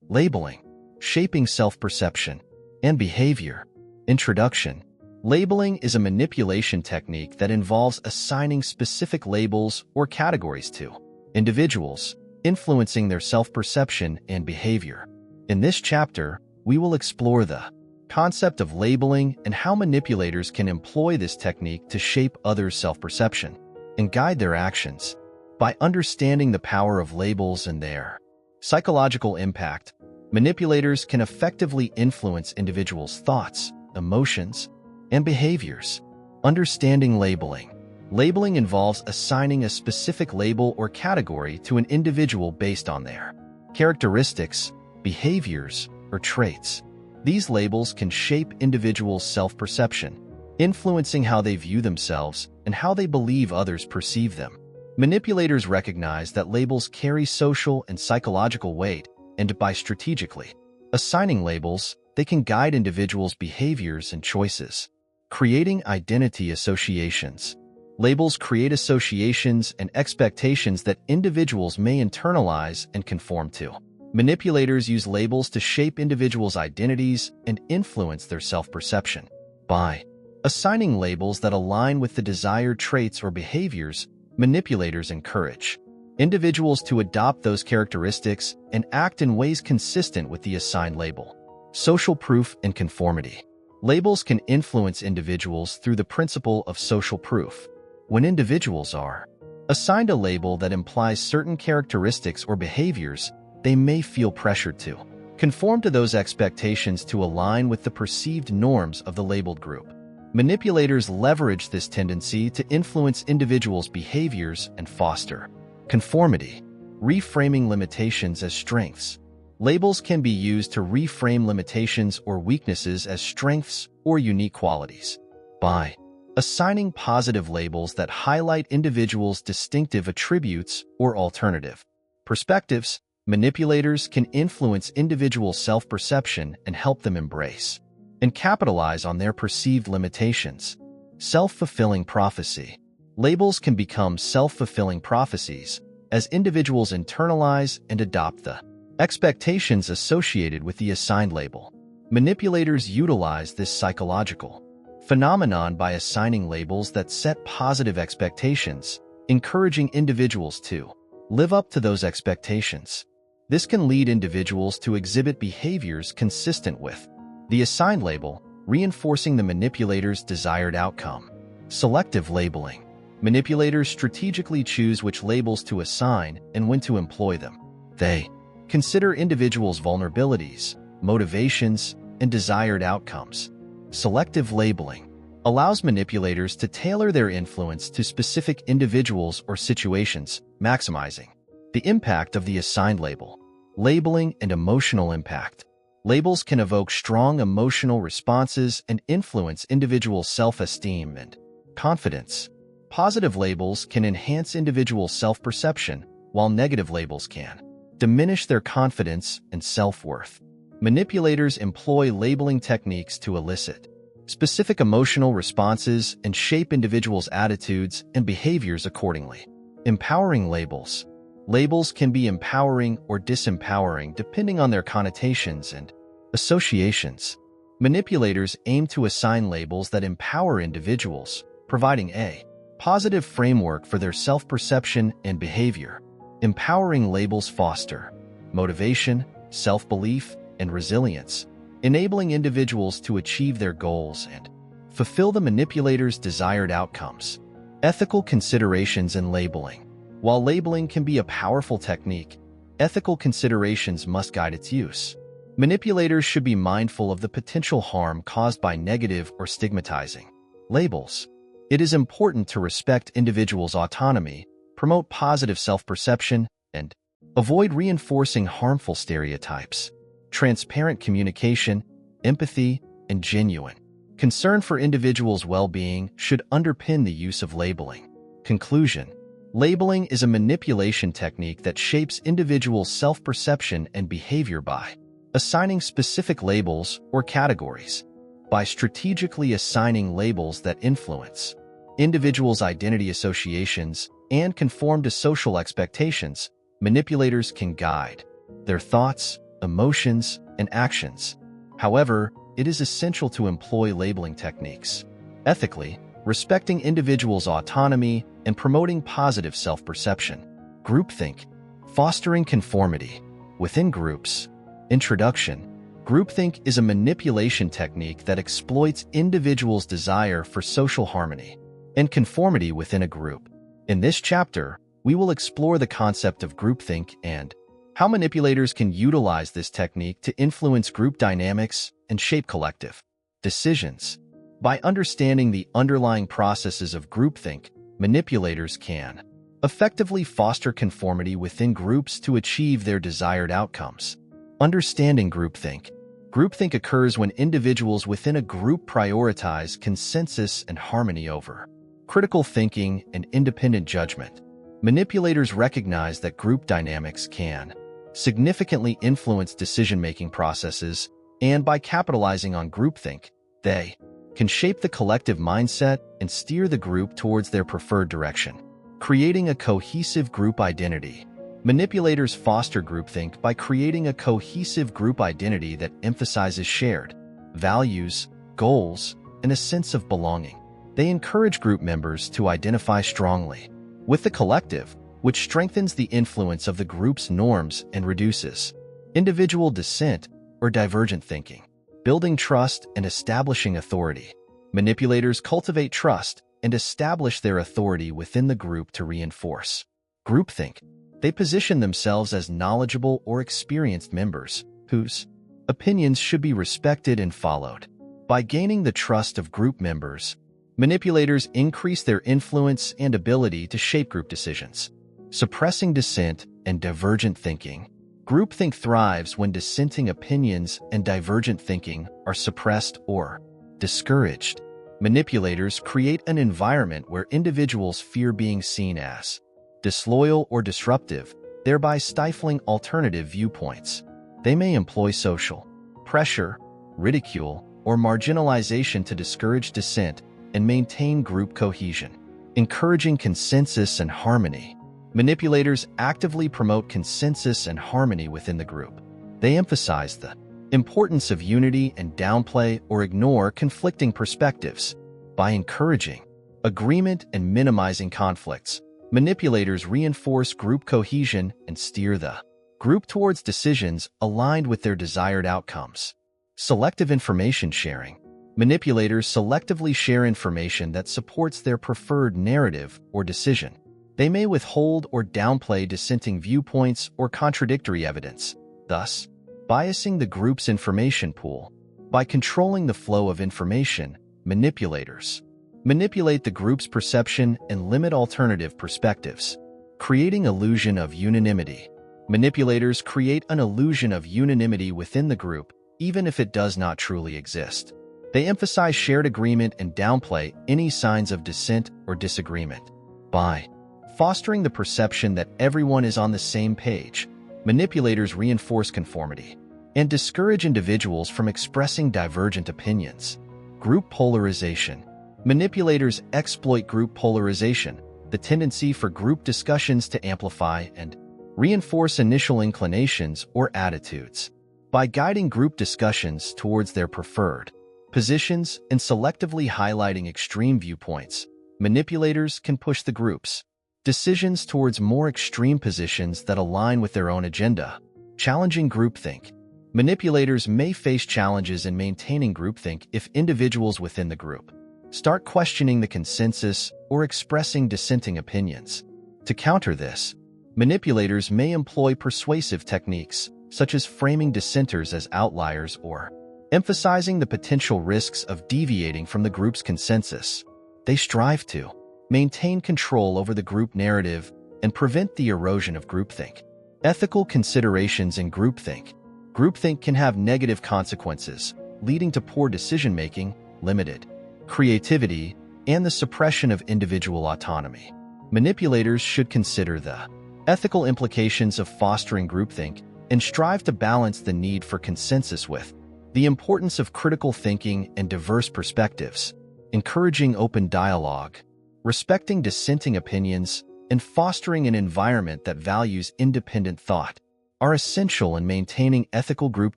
Labeling, shaping self-perception and behavior. Introduction. Labeling is a manipulation technique that involves assigning specific labels or categories to individuals, influencing their self-perception and behavior. In this chapter, we will explore the concept of labeling and how manipulators can employ this technique to shape others' self-perception and guide their actions. By understanding the power of labels and their psychological impact, manipulators can effectively influence individuals' thoughts, emotions, and behaviors. Understanding labeling. Labeling involves assigning a specific label or category to an individual based on their characteristics, behaviors, or traits. These labels can shape individuals' self-perception, influencing how they view themselves and how they believe others perceive them. Manipulators recognize that labels carry social and psychological weight, and by strategically assigning labels, they can guide individuals' behaviors and choices. Creating identity associations. Labels create associations and expectations that individuals may internalize and conform to. Manipulators use labels to shape individuals' identities and influence their self-perception. By assigning labels that align with the desired traits or behaviors, manipulators encourage individuals to adopt those characteristics and act in ways consistent with the assigned label. Social proof and conformity. Labels can influence individuals through the principle of social proof. When individuals are assigned a label that implies certain characteristics or behaviors, they may feel pressured to conform to those expectations to align with the perceived norms of the labeled group. Manipulators leverage this tendency to influence individuals' behaviors and foster conformity. Reframing limitations as strengths. Labels can be used to reframe limitations or weaknesses as strengths or unique qualities. By assigning positive labels that highlight individuals' distinctive attributes or alternative perspectives, manipulators can influence individual self-perception and help them embrace and capitalize on their perceived limitations. Self-fulfilling prophecy. Labels can become self-fulfilling prophecies as individuals internalize and adopt the expectations associated with the assigned label. Manipulators utilize this psychological phenomenon by assigning labels that set positive expectations, encouraging individuals to live up to those expectations. This can lead individuals to exhibit behaviors consistent with the assigned label, reinforcing the manipulator's desired outcome. Selective labeling. Manipulators strategically choose which labels to assign and when to employ them. They consider individuals' vulnerabilities, motivations, and desired outcomes. Selective labeling allows manipulators to tailor their influence to specific individuals or situations, maximizing the impact of the assigned label. Labeling and emotional impact. Labels can evoke strong emotional responses and influence individuals' self-esteem and confidence. Positive labels can enhance individuals' self-perception, while negative labels can diminish their confidence and self-worth. Manipulators employ labeling techniques to elicit specific emotional responses and shape individuals' attitudes and behaviors accordingly. Empowering labels. Labels can be empowering or disempowering depending on their connotations and associations. Manipulators aim to assign labels that empower individuals, providing a positive framework for their self-perception and behavior. Empowering labels foster motivation, self-belief, and resilience, enabling individuals to achieve their goals and fulfill the manipulator's desired outcomes. Ethical considerations in labeling. While labeling can be a powerful technique, ethical considerations must guide its use. Manipulators should be mindful of the potential harm caused by negative or stigmatizing labels. It is important to respect individuals' autonomy, promote positive self-perception, and avoid reinforcing harmful stereotypes. Transparent communication, empathy, and genuine concern for individuals' well-being should underpin the use of labeling. Conclusion. Labeling is a manipulation technique that shapes individuals' self-perception and behavior by assigning specific labels or categories. By strategically assigning labels that influence individuals' identity associations and conform to social expectations, manipulators can guide their thoughts, emotions, and actions. However, it is essential to employ labeling techniques ethically, respecting individuals' autonomy and promoting positive self-perception. Groupthink, fostering conformity within groups. Introduction. Groupthink is a manipulation technique that exploits individuals' desire for social harmony and conformity within a group. In this chapter, we will explore the concept of groupthink and how manipulators can utilize this technique to influence group dynamics and shape collective decisions. By understanding the underlying processes of groupthink, manipulators can effectively foster conformity within groups to achieve their desired outcomes. Understanding groupthink. Groupthink occurs when individuals within a group prioritize consensus and harmony over critical thinking and independent judgment. Manipulators recognize that group dynamics can significantly influence decision-making processes, and by capitalizing on groupthink, they can shape the collective mindset and steer the group towards their preferred direction, creating a cohesive group identity. Manipulators foster groupthink by creating a cohesive group identity that emphasizes shared values, goals, and a sense of belonging. They encourage group members to identify strongly with the collective, which strengthens the influence of the group's norms and reduces individual dissent or divergent thinking. Building trust and establishing authority. Manipulators cultivate trust and establish their authority within the group to reinforce groupthink. They position themselves as knowledgeable or experienced members whose opinions should be respected and followed. By gaining the trust of group members, manipulators increase their influence and ability to shape group decisions. Suppressing dissent and divergent thinking. Groupthink thrives when dissenting opinions and divergent thinking are suppressed or discouraged. Manipulators create an environment where individuals fear being seen as disloyal or disruptive, thereby stifling alternative viewpoints. They may employ social pressure, ridicule, or marginalization to discourage dissent and maintain group cohesion. Encouraging consensus and harmony. Manipulators actively promote consensus and harmony within the group. They emphasize the importance of unity and downplay or ignore conflicting perspectives. By encouraging agreement and minimizing conflicts, manipulators reinforce group cohesion and steer the group towards decisions aligned with their desired outcomes. Selective information sharing. Manipulators selectively share information that supports their preferred narrative or decision. They may withhold or downplay dissenting viewpoints or contradictory evidence, thus biasing the group's information pool. By controlling the flow of information, manipulators manipulate the group's perception and limit alternative perspectives, creating illusion of unanimity. Manipulators create an illusion of unanimity within the group, even if it does not truly exist. They emphasize shared agreement and downplay any signs of dissent or disagreement. By fostering the perception that everyone is on the same page, manipulators reinforce conformity and discourage individuals from expressing divergent opinions. Group polarization. Manipulators exploit group polarization, the tendency for group discussions to amplify and reinforce initial inclinations or attitudes. By guiding group discussions towards their preferred positions and selectively highlighting extreme viewpoints, manipulators can push the group's decisions towards more extreme positions that align with their own agenda. Challenging groupthink. Manipulators may face challenges in maintaining groupthink if individuals within the group start questioning the consensus or expressing dissenting opinions. To counter this, manipulators may employ persuasive techniques, such as framing dissenters as outliers or emphasizing the potential risks of deviating from the group's consensus. They strive to maintain control over the group narrative and prevent the erosion of groupthink. Ethical considerations in groupthink. Groupthink can have negative consequences, leading to poor decision-making, limited creativity, and the suppression of individual autonomy. Manipulators should consider the ethical implications of fostering groupthink and strive to balance the need for consensus with the importance of critical thinking and diverse perspectives. Encouraging open dialogue, respecting dissenting opinions, and fostering an environment that values independent thought. are essential in maintaining ethical group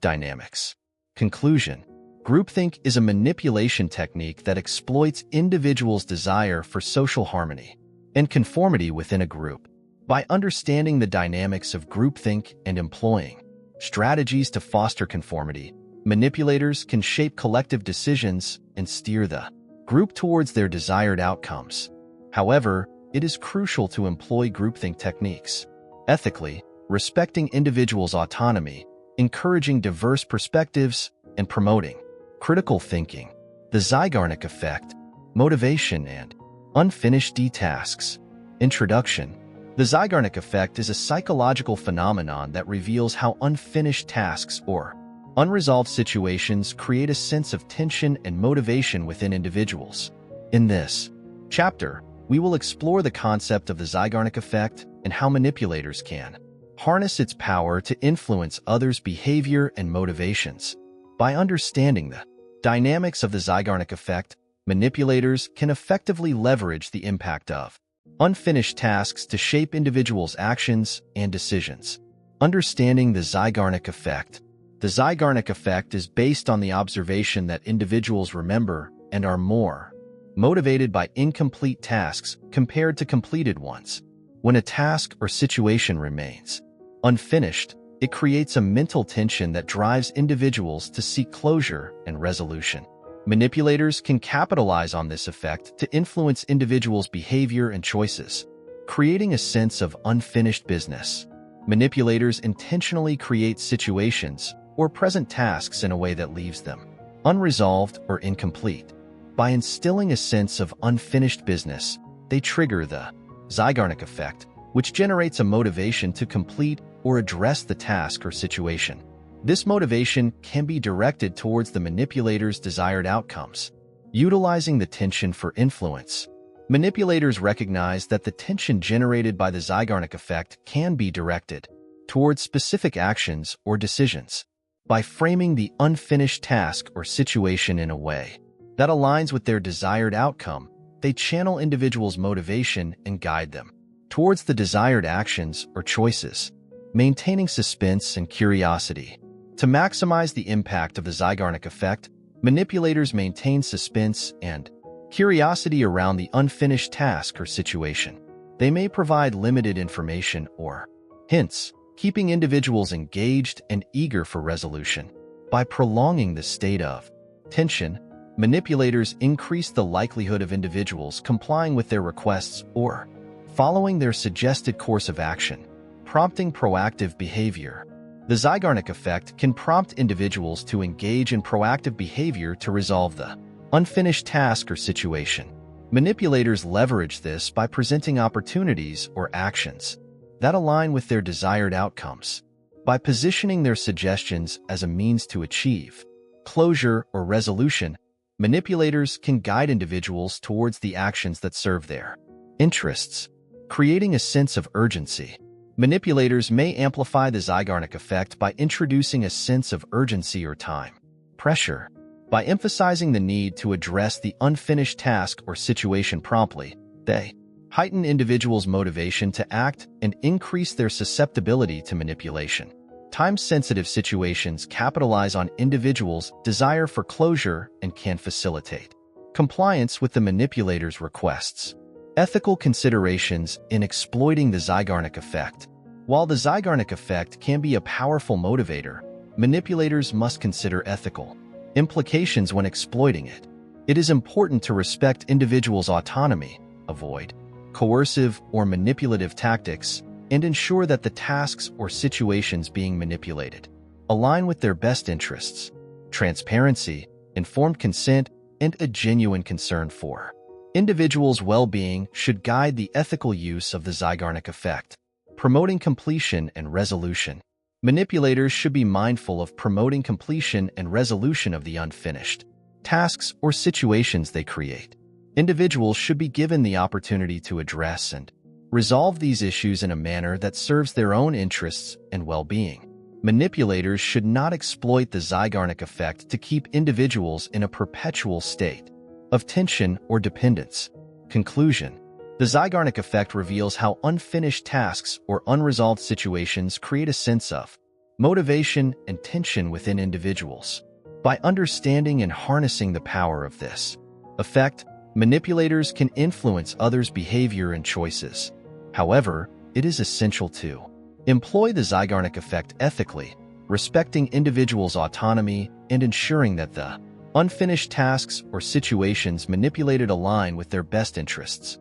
dynamics. Conclusion: groupthink is a manipulation technique that exploits individuals' desire for social harmony and conformity within a group. By understanding the dynamics of groupthink and employing strategies to foster conformity, manipulators can shape collective decisions and steer the group towards their desired outcomes. However, it is crucial to employ groupthink techniques ethically, respecting individuals' autonomy, encouraging diverse perspectives, and promoting critical thinking. The Zeigarnik effect, motivation, and unfinished tasks. Introduction: the Zeigarnik effect is a psychological phenomenon that reveals how unfinished tasks or unresolved situations create a sense of tension and motivation within individuals. In this chapter, we will explore the concept of the Zeigarnik effect and how manipulators can harness its power to influence others' behavior and motivations. By understanding the dynamics of the Zeigarnik effect, manipulators can effectively leverage the impact of unfinished tasks to shape individuals' actions and decisions. Understanding the Zeigarnik effect. The Zeigarnik effect is based on the observation that individuals remember and are more motivated by incomplete tasks compared to completed ones. When a task or situation remains unfinished, it creates a mental tension that drives individuals to seek closure and resolution. Manipulators can capitalize on this effect to influence individuals' behavior and choices, creating a sense of unfinished business. Manipulators intentionally create situations or present tasks in a way that leaves them unresolved or incomplete. By instilling a sense of unfinished business, they trigger the Zeigarnik effect, which generates a motivation to complete or address the task or situation. This motivation can be directed towards the manipulator's desired outcomes. Utilizing the tension for influence. Manipulators recognize that the tension generated by the Zeigarnik effect can be directed towards specific actions or decisions. By framing the unfinished task or situation in a way that aligns with their desired outcome, they channel individuals' motivation and guide them towards the desired actions or choices, maintaining suspense and curiosity. To maximize the impact of the Zeigarnik effect, manipulators maintain suspense and curiosity around the unfinished task or situation. They may provide limited information or hints, keeping individuals engaged and eager for resolution. By prolonging the state of tension, manipulators increase the likelihood of individuals complying with their requests or following their suggested course of action, prompting proactive behavior. The Zeigarnik effect can prompt individuals to engage in proactive behavior to resolve the unfinished task or situation. Manipulators leverage this by presenting opportunities or actions that align with their desired outcomes. By positioning their suggestions as a means to achieve closure or resolution, manipulators can guide individuals towards the actions that serve their interests, creating a sense of urgency. Manipulators may amplify the Zeigarnik effect by introducing a sense of urgency or time pressure. By emphasizing the need to address the unfinished task or situation promptly, they heighten individuals' motivation to act and increase their susceptibility to manipulation. Time-sensitive situations capitalize on individuals' desire for closure and can facilitate compliance with the manipulator's requests. Ethical considerations in exploiting the Zeigarnik effect. While the Zeigarnik effect can be a powerful motivator, manipulators must consider ethical implications when exploiting it. It is important to respect individuals' autonomy, avoid coercive or manipulative tactics, and ensure that the tasks or situations being manipulated align with their best interests. Transparency, informed consent, and a genuine concern for individuals' well-being should guide the ethical use of the Zeigarnik effect. Promoting completion and resolution. Manipulators should be mindful of promoting completion and resolution of the unfinished tasks or situations they create. Individuals should be given the opportunity to address and resolve these issues in a manner that serves their own interests and well-being. Manipulators should not exploit the Zeigarnik effect to keep individuals in a perpetual state of tension or dependence. Conclusion. The Zeigarnik effect reveals how unfinished tasks or unresolved situations create a sense of motivation and tension within individuals. By understanding and harnessing the power of this effect, manipulators can influence others' behavior and choices. However, it is essential to employ the Zeigarnik effect ethically, respecting individuals' autonomy and ensuring that the unfinished tasks or situations manipulated align with their best interests.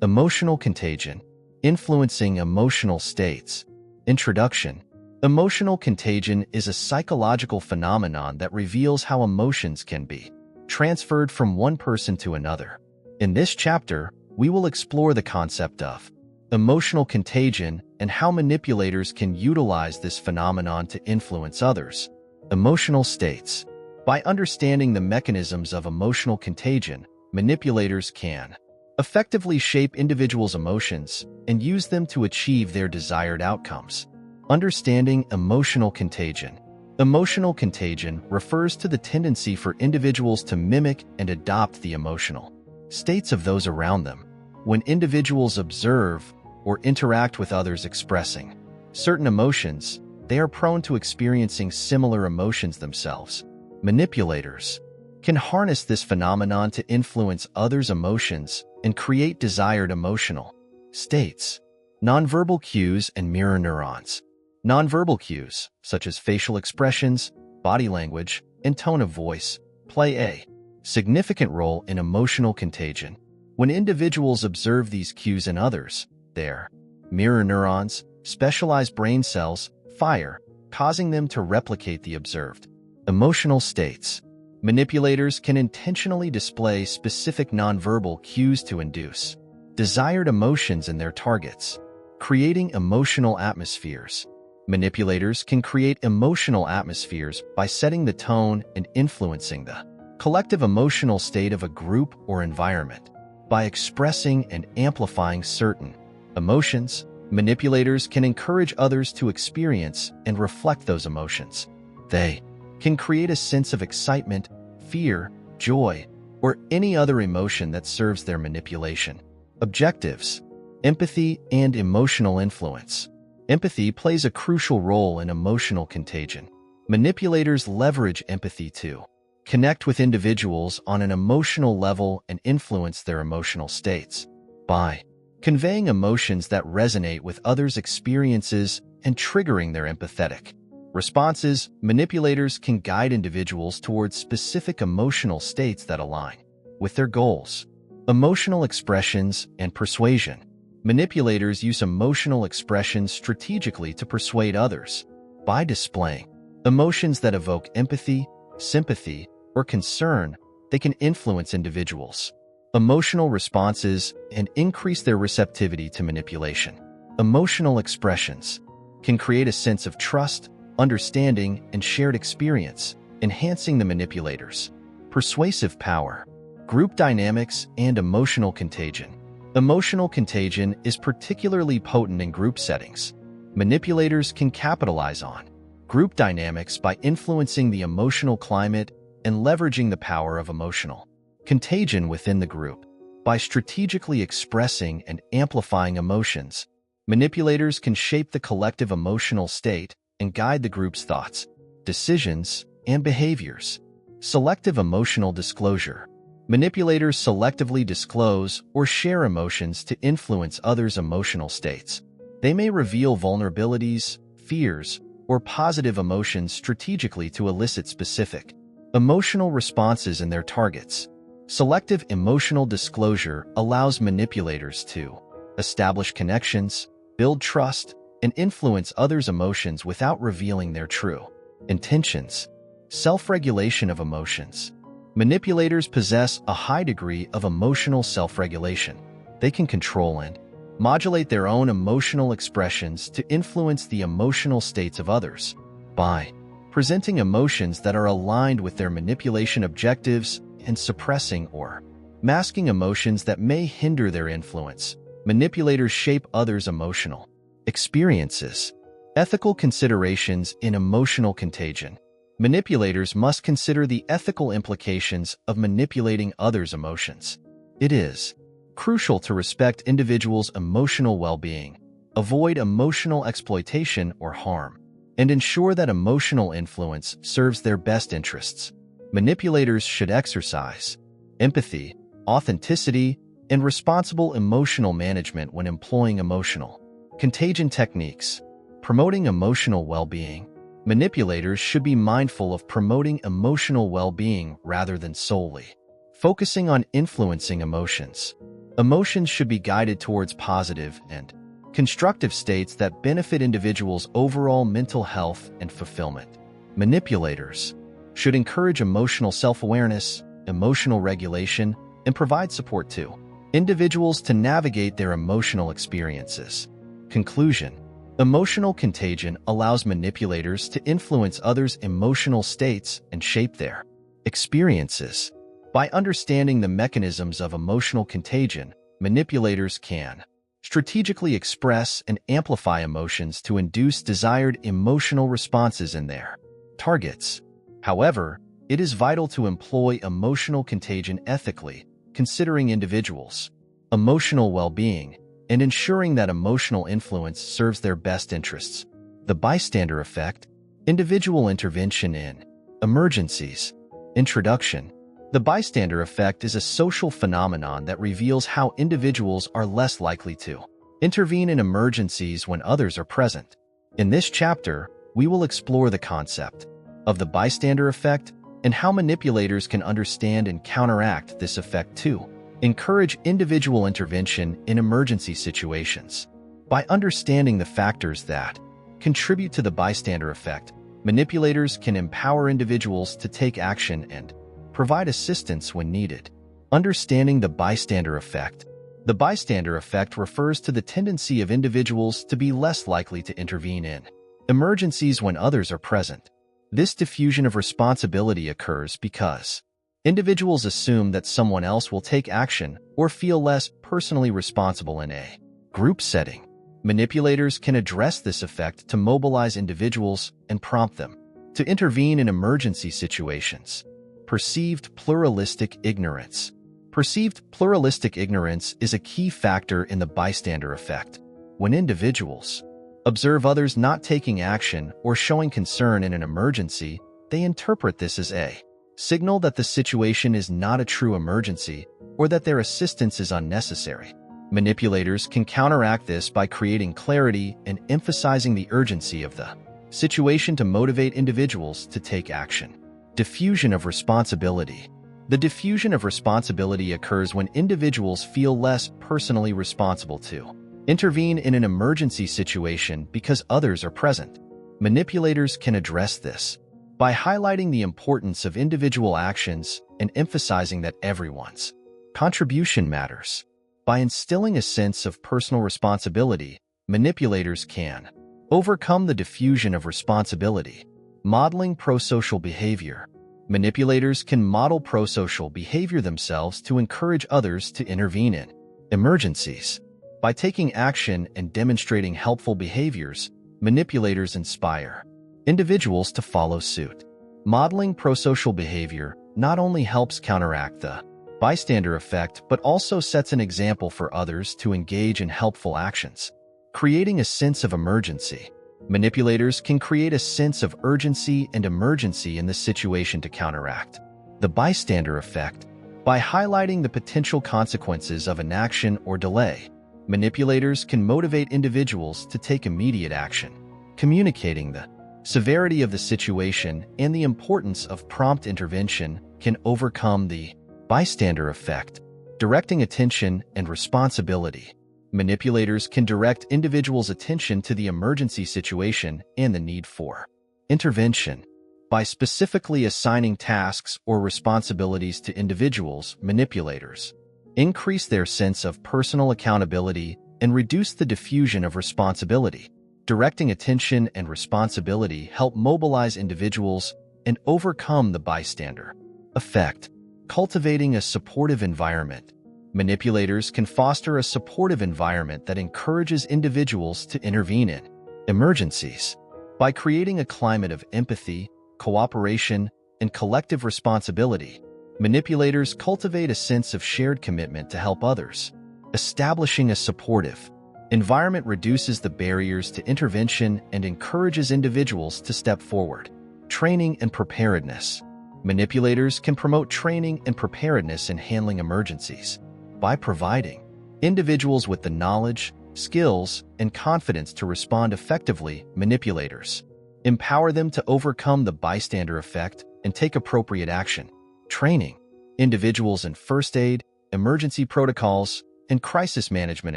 Emotional contagion, influencing emotional states. Introduction. Emotional contagion is a psychological phenomenon that reveals how emotions can be transferred from one person to another. In this chapter, we will explore the concept of emotional contagion and how manipulators can utilize this phenomenon to influence others. Emotional states. By understanding the mechanisms of emotional contagion, manipulators can effectively shape individuals' emotions and use them to achieve their desired outcomes. Understanding emotional contagion. Emotional contagion refers to the tendency for individuals to mimic and adopt the emotional states of those around them. When individuals observe or interact with others expressing certain emotions, they are prone to experiencing similar emotions themselves. Manipulators can harness this phenomenon to influence others' emotions and create desired emotional states. Nonverbal cues and mirror neurons. Nonverbal cues, such as facial expressions, body language, and tone of voice, play a significant role in emotional contagion. When individuals observe these cues in others, their mirror neurons, specialized brain cells, fire, causing them to replicate the observed emotional states. Manipulators can intentionally display specific nonverbal cues to induce desired emotions in their targets, creating emotional atmospheres. Manipulators can create emotional atmospheres by setting the tone and influencing the collective emotional state of a group or environment. By expressing and amplifying certain emotions, manipulators can encourage others to experience and reflect those emotions. They can create a sense of excitement, fear, joy, or any other emotion that serves their manipulation. Objectives. Empathy and emotional influence. Empathy plays a crucial role in emotional contagion. Manipulators leverage empathy to connect with individuals on an emotional level and influence their emotional states. By conveying emotions that resonate with others' experiences and triggering their empathetic responses, manipulators can guide individuals towards specific emotional states that align with their goals. Emotional expressions and persuasion. Manipulators use emotional expressions strategically to persuade others. By displaying emotions that evoke empathy, sympathy, or concern, they can influence individuals' emotional responses and increase their receptivity to manipulation. Emotional expressions can create a sense of trust, understanding, and shared experience, enhancing the manipulators' persuasive power. Group dynamics and emotional contagion. Emotional contagion is particularly potent in group settings. Manipulators can capitalize on group dynamics by influencing the emotional climate and leveraging the power of emotional contagion within the group. By strategically expressing and amplifying emotions, manipulators can shape the collective emotional state and guide the group's thoughts, decisions, and behaviors. Selective emotional disclosure. Manipulators selectively disclose or share emotions to influence others' emotional states. They may reveal vulnerabilities, fears, or positive emotions strategically to elicit specific emotional responses in their targets. Selective emotional disclosure allows manipulators to establish connections, build trust, and influence others' emotions without revealing their true intentions. Self-regulation of emotions. Manipulators possess a high degree of emotional self-regulation. They can control and modulate their own emotional expressions to influence the emotional states of others. By presenting emotions that are aligned with their manipulation objectives and suppressing or masking emotions that may hinder their influence, Manipulators shape others' emotional experiences. Ethical considerations in emotional contagion. Manipulators must consider the ethical implications of manipulating others' emotions. It is crucial to respect individuals' emotional well-being, avoid emotional exploitation or harm, and ensure that emotional influence serves their best interests. Manipulators should exercise empathy, authenticity, and responsible emotional management when employing emotional contagion techniques. Promoting emotional well-being. Manipulators should be mindful of promoting emotional well-being rather than solely focusing on influencing emotions. Emotions should be guided towards positive and constructive states that benefit individuals' overall mental health and fulfillment. Manipulators should encourage emotional self-awareness, emotional regulation, and provide support to individuals to navigate their emotional experiences. Conclusion. Emotional contagion allows manipulators to influence others' emotional states and shape their experiences. By understanding the mechanisms of emotional contagion, manipulators can strategically express and amplify emotions to induce desired emotional responses in their targets. However, it is vital to employ emotional contagion ethically, considering individuals' emotional well-being and ensuring that emotional influence serves their best interests. The bystander effect. Individual intervention in emergencies. Introduction. The bystander effect is a social phenomenon that reveals how individuals are less likely to intervene in emergencies when others are present. In this chapter, we will explore the concept of the bystander effect and how manipulators can understand and counteract this effect to encourage individual intervention in emergency situations. By understanding the factors that contribute to the bystander effect, manipulators can empower individuals to take action and provide assistance when needed. Understanding the bystander effect. The bystander effect refers to the tendency of individuals to be less likely to intervene in emergencies when others are present. This diffusion of responsibility occurs because individuals assume that someone else will take action or feel less personally responsible in a group setting. Manipulators can address this effect to mobilize individuals and prompt them to intervene in emergency situations. Perceived pluralistic ignorance. Perceived pluralistic ignorance is a key factor in the bystander effect. When individuals observe others not taking action or showing concern in an emergency, they interpret this as a signal that the situation is not a true emergency or that their assistance is unnecessary. Manipulators can counteract this by creating clarity and emphasizing the urgency of the situation to motivate individuals to take action. Diffusion of responsibility. The diffusion of responsibility occurs when individuals feel less personally responsible to intervene in an emergency situation because others are present. Manipulators can address this by highlighting the importance of individual actions and emphasizing that everyone's contribution matters. By instilling a sense of personal responsibility, manipulators can overcome the diffusion of responsibility. Modeling prosocial behavior. Manipulators can model prosocial behavior themselves to encourage others to intervene in emergencies. By taking action and demonstrating helpful behaviors, manipulators inspire individuals to follow suit. Modeling prosocial behavior not only helps counteract the bystander effect but also sets an example for others to engage in helpful actions. Creating a sense of emergency. Manipulators can create a sense of urgency and emergency in the situation to counteract the bystander effect. By highlighting the potential consequences of inaction or delay, manipulators can motivate individuals to take immediate action. Communicating the severity of the situation and the importance of prompt intervention can overcome the bystander effect. Directing attention and responsibility. Manipulators can direct individuals' attention to the emergency situation and the need for intervention. By specifically assigning tasks or responsibilities to individuals, manipulators increase their sense of personal accountability and reduce the diffusion of responsibility. Directing attention and responsibility help mobilize individuals and overcome the bystander effect. Cultivating a supportive environment. Manipulators can foster a supportive environment that encourages individuals to intervene in emergencies. By creating a climate of empathy, cooperation, and collective responsibility, manipulators cultivate a sense of shared commitment to help others. Establishing a supportive environment reduces the barriers to intervention and encourages individuals to step forward. Training and preparedness. Manipulators can promote training and preparedness in handling emergencies by providing individuals with the knowledge, skills, and confidence to respond effectively. Manipulators empower them to overcome the bystander effect and take appropriate action. Training individuals in first aid, emergency protocols, and crisis management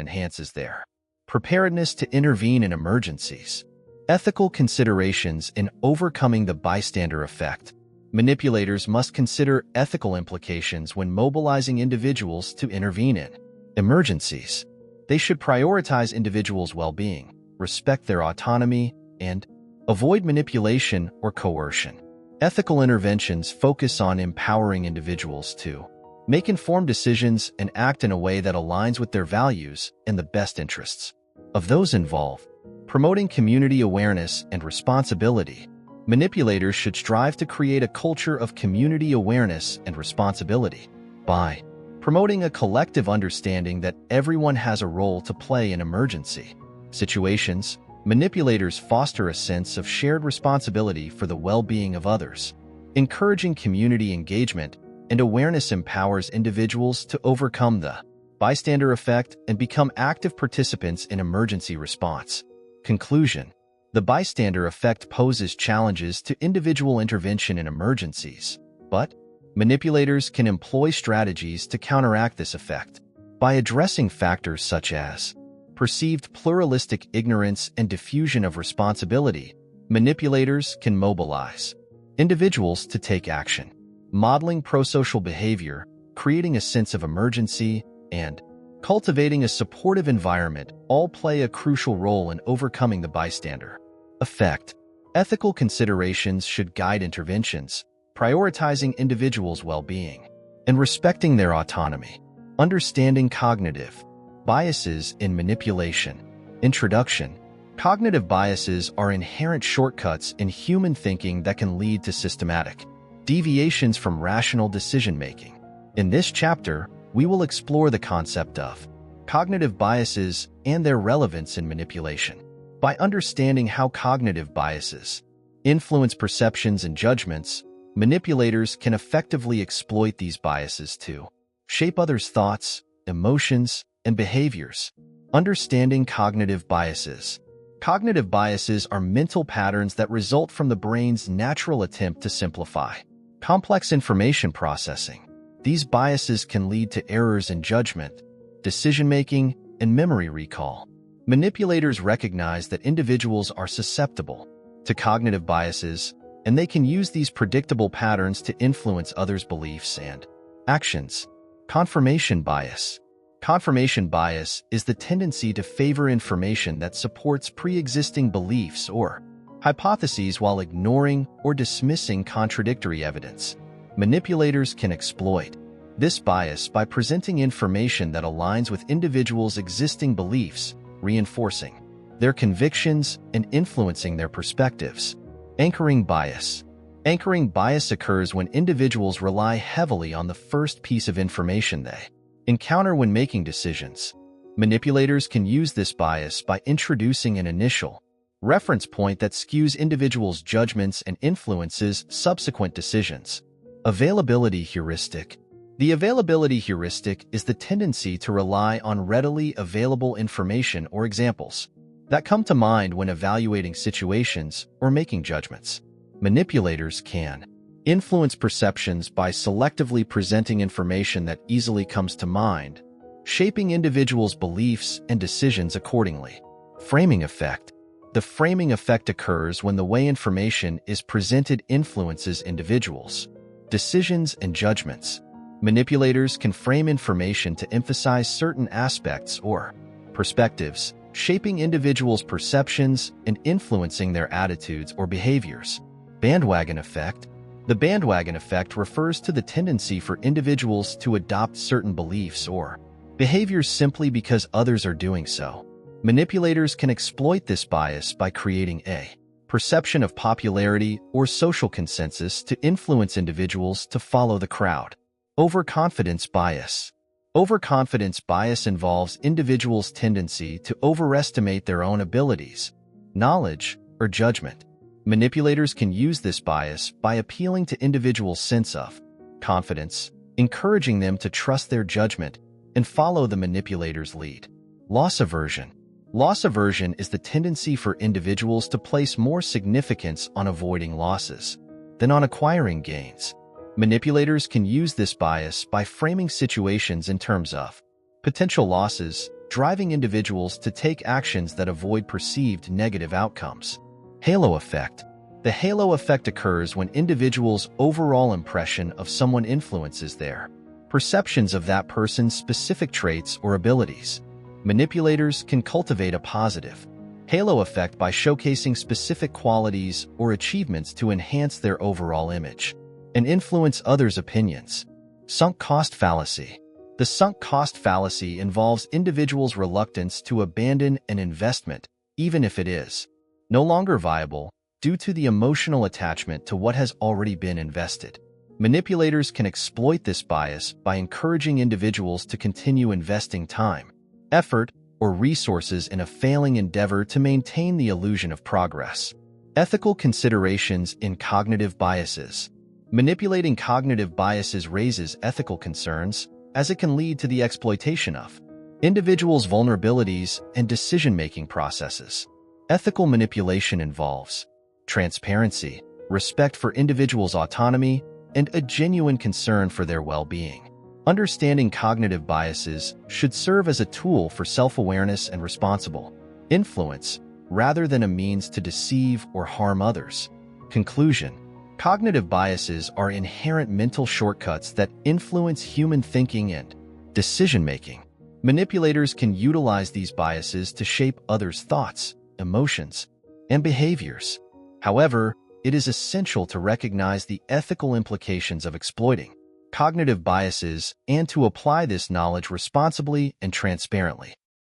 enhances their preparedness to intervene in emergencies. Ethical considerations in overcoming the bystander effect. Manipulators must consider ethical implications when mobilizing individuals to intervene in emergencies. They should prioritize individuals' well-being, respect their autonomy, and avoid manipulation or coercion. Ethical interventions focus on empowering individuals to make informed decisions and act in a way that aligns with their values and the best interests of those involved. Promoting community awareness and responsibility. Manipulators should strive to create a culture of community awareness and responsibility by promoting a collective understanding that everyone has a role to play in emergency situations. Manipulators foster a sense of shared responsibility for the well-being of others. Encouraging community engagement and awareness empowers individuals to overcome the bystander effect and become active participants in emergency response. Conclusion. The bystander effect poses challenges to individual intervention in emergencies, but manipulators can employ strategies to counteract this effect. By addressing factors such as perceived pluralistic ignorance and diffusion of responsibility, manipulators can mobilize individuals to take action. Modeling prosocial behavior, creating a sense of emergency, and cultivating a supportive environment all play a crucial role in overcoming the bystander effect. Ethical considerations should guide interventions, prioritizing individuals' well-being and respecting their autonomy. Understanding cognitive biases in manipulation. Introduction. Cognitive biases are inherent shortcuts in human thinking that can lead to systematic deviations from rational decision-making. In this chapter, we will explore the concept of cognitive biases and their relevance in manipulation. By understanding how cognitive biases influence perceptions and judgments, manipulators can effectively exploit these biases to shape others' thoughts, emotions, and behaviors. Understanding cognitive biases. Cognitive biases are mental patterns that result from the brain's natural attempt to simplify complex information processing. These biases can lead to errors in judgment, decision-making, and memory recall. Manipulators recognize that individuals are susceptible to cognitive biases, and they can use these predictable patterns to influence others' beliefs and actions. Confirmation bias. Confirmation bias is the tendency to favor information that supports pre-existing beliefs or hypotheses while ignoring or dismissing contradictory evidence. Manipulators can exploit this bias by presenting information that aligns with individuals' existing beliefs, reinforcing their convictions and influencing their perspectives. Anchoring bias. Anchoring bias occurs when individuals rely heavily on the first piece of information they encounter when making decisions. Manipulators can use this bias by introducing an initial reference point that skews individuals' judgments and influences subsequent decisions. Availability heuristic. The availability heuristic is the tendency to rely on readily available information or examples that come to mind when evaluating situations or making judgments. Manipulators can influence perceptions by selectively presenting information that easily comes to mind, shaping individuals' beliefs and decisions accordingly. Framing effect. The framing effect occurs when the way information is presented influences individuals' decisions and judgments. Manipulators can frame information to emphasize certain aspects or perspectives, shaping individuals' perceptions and influencing their attitudes or behaviors. Bandwagon effect. The bandwagon effect refers to the tendency for individuals to adopt certain beliefs or behaviors simply because others are doing so. Manipulators can exploit this bias by creating a perception of popularity or social consensus to influence individuals to follow the crowd. Overconfidence bias. Overconfidence bias involves individuals' tendency to overestimate their own abilities, knowledge, or judgment. Manipulators can use this bias by appealing to individuals' sense of confidence, encouraging them to trust their judgment and follow the manipulator's lead. Loss aversion. Loss aversion is the tendency for individuals to place more significance on avoiding losses than on acquiring gains. Manipulators can use this bias by framing situations in terms of potential losses, driving individuals to take actions that avoid perceived negative outcomes. Halo effect. The halo effect occurs when individuals' overall impression of someone influences their perceptions of that person's specific traits or abilities. Manipulators can cultivate a positive halo effect by showcasing specific qualities or achievements to enhance their overall image and influence others' opinions. Sunk cost fallacy. The sunk cost fallacy involves individuals' reluctance to abandon an investment, even if it is no longer viable, due to the emotional attachment to what has already been invested. Manipulators can exploit this bias by encouraging individuals to continue investing time, effort, or resources in a failing endeavor to maintain the illusion of progress. Ethical considerations in cognitive biases. Manipulating cognitive biases raises ethical concerns, as it can lead to the exploitation of individuals' vulnerabilities and decision-making processes. Ethical manipulation involves transparency, respect for individuals' autonomy, and a genuine concern for their well-being. Understanding cognitive biases should serve as a tool for self-awareness and responsible influence, rather than a means to deceive or harm others. Conclusion. Cognitive biases are inherent mental shortcuts that influence human thinking and decision-making. Manipulators can utilize these biases to shape others' thoughts, emotions, and behaviors. However, it is essential to recognize the ethical implications of exploiting cognitive biases and to apply this knowledge responsibly and transparently.